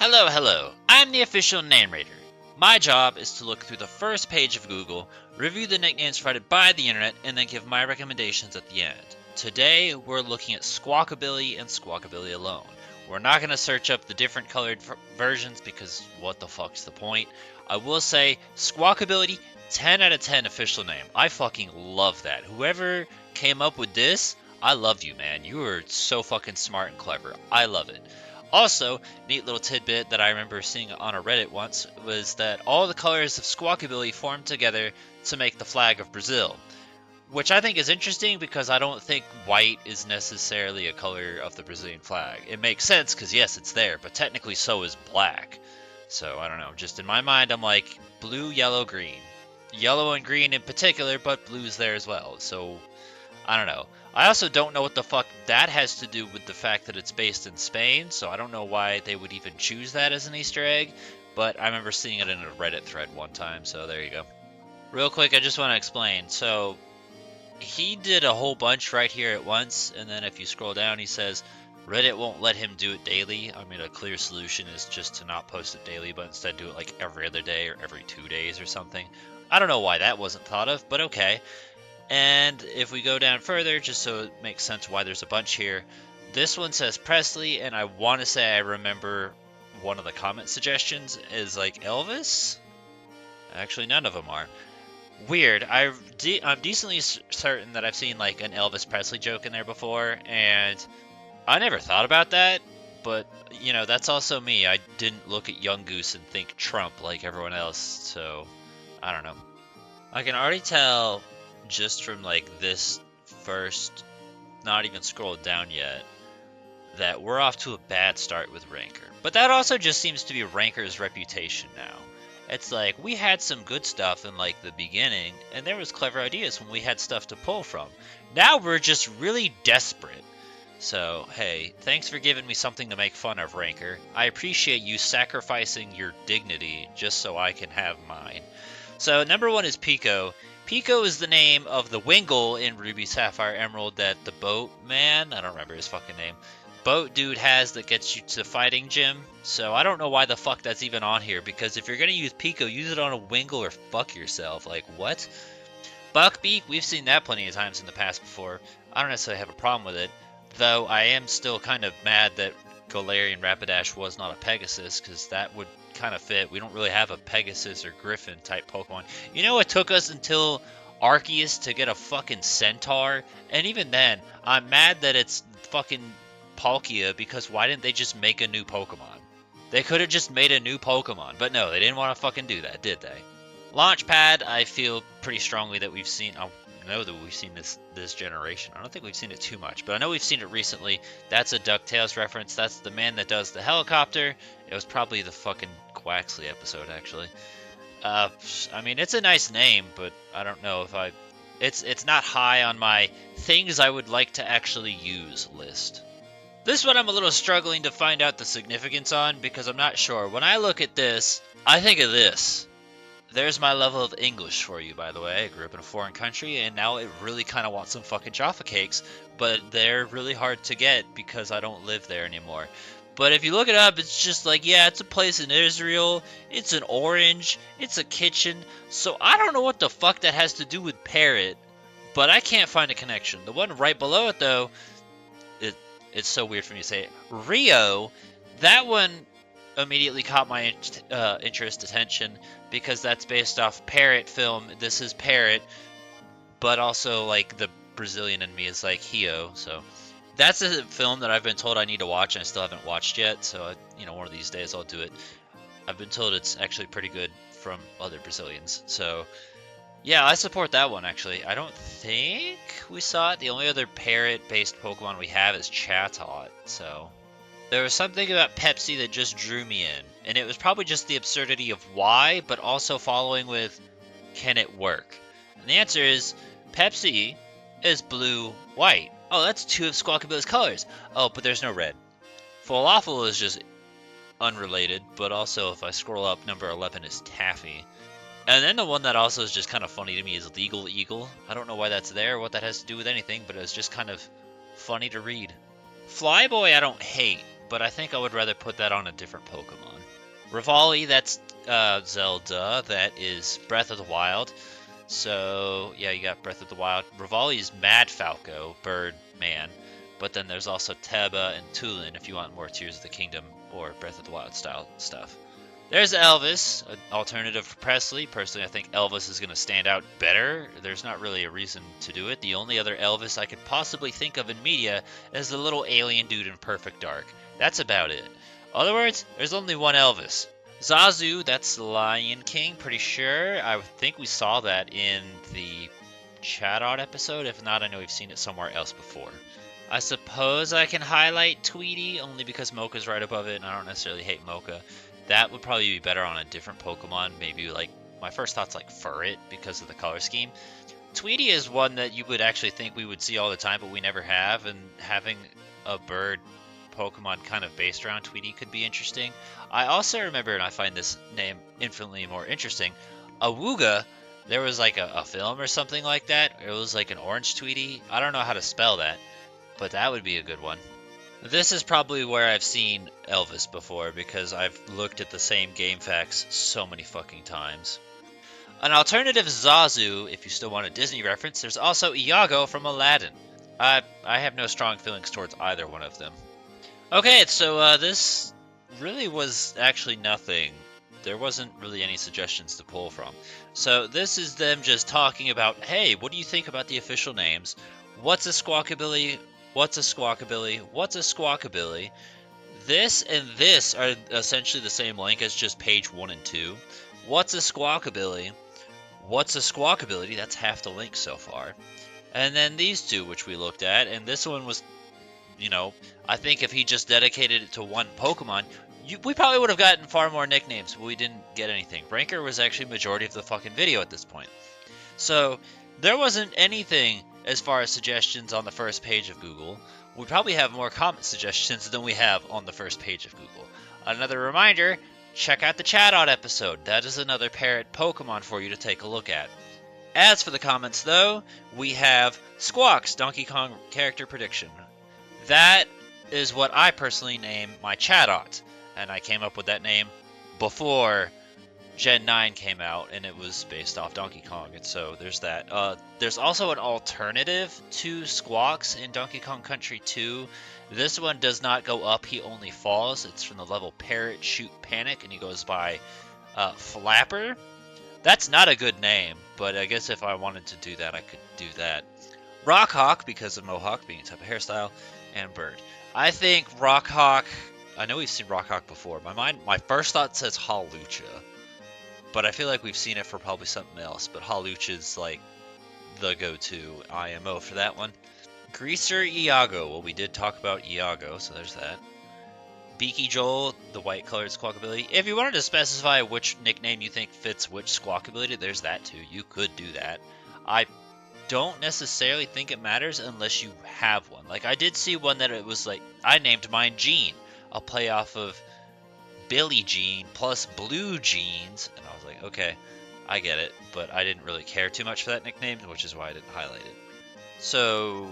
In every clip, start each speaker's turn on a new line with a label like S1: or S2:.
S1: Hello, hello. I'm the official narrator. My job is to look through the first page of Google, review the nicknames provided by the internet, and then give my recommendations at the end. Today, we're looking at Squawkabilly and Squawkabilly alone. We're not going to search up the different colored versions because what the fuck's the point? I will say, Squawkabilly, 10 out of 10 official name. I fucking love that. Whoever came up with this, I love you, man. You are so fucking smart and clever. I love it. Also, neat little tidbit that I remember seeing on a Reddit once was that all the colors of Squawkabilly formed together to make the flag of Brazil, which I think is interesting because I don't think white is necessarily a color of the Brazilian flag. It makes sense because yes, it's there, but technically so is black. So I don't know, just in my mind I'm like blue, yellow, green. Yellow and green in particular, but blue's there as well. So I don't know. I also don't know what the fuck that has to do with the fact that it's based in Spain, so I don't know why they would even choose that as an Easter egg, but I remember seeing it in a Reddit thread one time, so there you go. Real quick, I just want to explain. So, he did a whole bunch right here at once, and then if you scroll down, he says Reddit won't let him do it daily. I mean, a clear solution is just to not post it daily, but instead do it like every other day or every 2 days or something. I don't know why that wasn't thought of, but okay. And if we go down further, just so it makes sense why there's a bunch here, this one says Presley, and I want to say I remember one of the comment suggestions is like Elvis? Actually, none of them are. Weird. I'm decently certain that I've seen like an Elvis Presley joke in there before, and I never thought about that, but, you know, that's also me. I didn't look at Young Goose and think Trump like everyone else, so I don't know. I can already tell just from like this first, not even scrolled down yet, that we're off to a bad start with Ranker. But that also just seems to be Ranker's reputation now. It's like we had some good stuff in like the beginning, and there was clever ideas when we had stuff to pull from. Now we're just really desperate. So, hey, thanks for giving me something to make fun of, Ranker. I appreciate you sacrificing your dignity just so I can have mine. So, number one is Pico. Pico is the name of the Wingle in Ruby Sapphire Emerald that the boat man, I don't remember his fucking name, boat dude has that gets you to the fighting gym. So I don't know why the fuck that's even on here, because if you're going to use Pico, use it on a Wingle or fuck yourself. Like, what? Buckbeak, we've seen that plenty of times in the past before. I don't necessarily have a problem with it, though I am still kind of mad that Galarian Rapidash was not a Pegasus, because that would kind of fit. We don't really have a Pegasus or Griffin type Pokemon. You know, it took us until Arceus to get a fucking Centaur, and even then, I'm mad that it's fucking Palkia, because why didn't they just make a new Pokemon? They could have just made a new Pokemon, but no, they didn't want to fucking do that, did they? Launchpad, I feel pretty strongly that we've seen. I know that we've seen this generation. I don't think we've seen it too much, but I know we've seen it recently. That's a DuckTales reference. That's the man that does the helicopter. It was probably the fucking Quaxley episode, actually. I mean, it's a nice name, but I don't know if it's not high on my things I would like to actually use list. This one I'm a little struggling to find out the significance on because I'm not sure. When I look at this, I think of this. There's my level of English for you, by the way. I grew up in a foreign country, and now it really kind of wants some fucking Jaffa cakes, but they're really hard to get because I don't live there anymore. But if you look it up, it's just like, yeah, it's a place in Israel, it's an orange, it's a kitchen, so I don't know what the fuck that has to do with parrot, but I can't find a connection. The one right below it, though, it's so weird for me to say it. Rio, that one immediately caught my attention because that's based off Parrot film. This is Parrot, but also like the Brazilian in me is like Hio. So that's a film that I've been told I need to watch and I still haven't watched yet. So one of these days I'll do it. I've been told it's actually pretty good from other Brazilians. So yeah, I support that one, actually. I don't think we saw it. The only other parrot-based Pokemon we have is Chatot, so there was something about Pepsi that just drew me in, and it was probably just the absurdity of why, but also following with, can it work? And the answer is, Pepsi is blue-white. Oh, that's two of Squawkabilly's colors. Oh, but there's no red. Falafel is just unrelated, but also if I scroll up, number 11 is Taffy. And then the one that also is just kind of funny to me is Legal Eagle. I don't know why that's there, what that has to do with anything, but it's just kind of funny to read. Flyboy I don't hate, but I think I would rather put that on a different Pokemon. Rivali, that's Zelda. That is Breath of the Wild. So, yeah, you got Breath of the Wild. Rivali is Mad Falco, Bird Man. But then there's also Teba and Tulin if you want more Tears of the Kingdom or Breath of the Wild style stuff. There's Elvis, an alternative for Presley. Personally, I think Elvis is going to stand out better. There's not really a reason to do it. The only other Elvis I could possibly think of in media is the little alien dude in Perfect Dark. That's about it. Other words, there's only one Elvis. Zazu, that's Lion King, pretty sure. I think we saw that in the Chatot episode. If not, I know we've seen it somewhere else before. I suppose I can highlight Tweety, only because Mocha's right above it, and I don't necessarily hate Mocha. That would probably be better on a different Pokemon. Maybe, like, my first thought's like Furret because of the color scheme. Tweety is one that you would actually think we would see all the time, but we never have, and having a bird Pokemon kind of based around Tweety could be interesting. I also remember, and I find this name infinitely more interesting, Awooga. There was like a film or something like that. It was like an orange Tweety. I don't know how to spell that, but that would be a good one. This is probably where I've seen Elvis before because I've looked at the same game facts so many fucking times. An alternative Zazu, if you still want a Disney reference, there's also Iago from Aladdin. I have no strong feelings towards either one of them. Okay, so this really was actually nothing. There wasn't really any suggestions to pull from. So this is them just talking about, hey, what do you think about the official names? What's a Squawkabilly? What's a Squawkabilly? What's a Squawkabilly? This and this are essentially the same link as just page 1 and 2. What's a Squawkabilly? What's a Squawkabilly? That's half the link so far. And then these two, which we looked at, and this one was, you know, I think if he just dedicated it to one Pokemon, we probably would have gotten far more nicknames, but we didn't get anything. Ranker was actually majority of the fucking video at this point. So, there wasn't anything as far as suggestions on the first page of Google. We probably have more comment suggestions than we have on the first page of Google. Another reminder, check out the Chatot episode. That is another parrot Pokemon for you to take a look at. As for the comments, though, we have Squawks, Donkey Kong character prediction. That is what I personally name my Chatot, and I came up with that name before Gen 9 came out, and it was based off Donkey Kong, and so there's that. There's also an alternative to Squawks in Donkey Kong Country 2. This one does not go up, he only falls. It's from the level Parrot Shoot Panic, and he goes by Flapper. That's not a good name, but I guess if I wanted to do that, I could do that. Rockhawk, because of Mohawk being a type of hairstyle, and Bird. I think Rockhawk, I know we've seen Rockhawk before. My first thought says Hawlucha, but I feel like we've seen it for probably something else. But Hawlucha's like the go-to IMO for that one. Greaser Iago, well, we did talk about Iago, so there's that. Beaky Joel, the white-colored Squawkabilly. If you wanted to specify which nickname you think fits which Squawkabilly, there's that too. You could do that. I don't necessarily think it matters unless you have one. Like, I did see one that it was like, I named mine Jean, a play off of Billie Jean plus Blue Jeans, and I was like, okay, I get it, but I didn't really care too much for that nickname, which is why I didn't highlight it. So,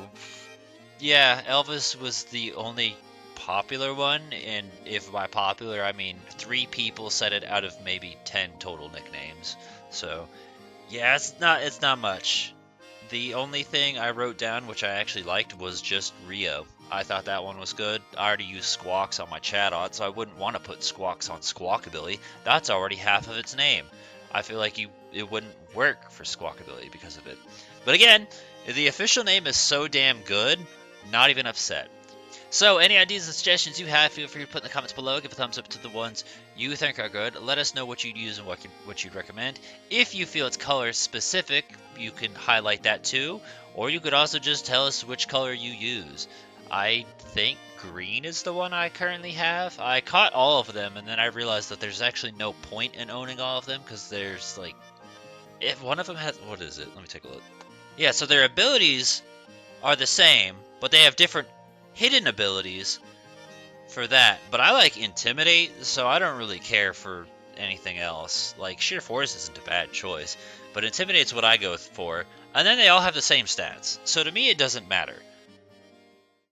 S1: yeah, Elvis was the only popular one, and if by popular I mean 3 people said it out of maybe 10 total nicknames. So, yeah, it's not much. The only thing I wrote down, which I actually liked, was just Rio. I thought that one was good. I already used Squawks on my Chatot, so I wouldn't want to put Squawks on Squawkabilly. That's already half of its name. I feel like it wouldn't work for Squawkabilly because of it. But again, the official name is so damn good, not even upset. So, any ideas and suggestions you have, feel free to put in the comments below. Give a thumbs up to the ones you think are good. Let us know what you'd use and what you'd recommend. If you feel it's color specific, you can highlight that too. Or you could also just tell us which color you use. I think green is the one I currently have. I caught all of them, and then I realized that there's actually no point in owning all of them, because there's like, if one of them has, what is it? Let me take a look. Yeah, so their abilities are the same, but they have different hidden abilities for that. But I like Intimidate, so I don't really care for anything else. Like, Sheer Force isn't a bad choice, but Intimidate's what I go for. And then they all have the same stats, so to me it doesn't matter.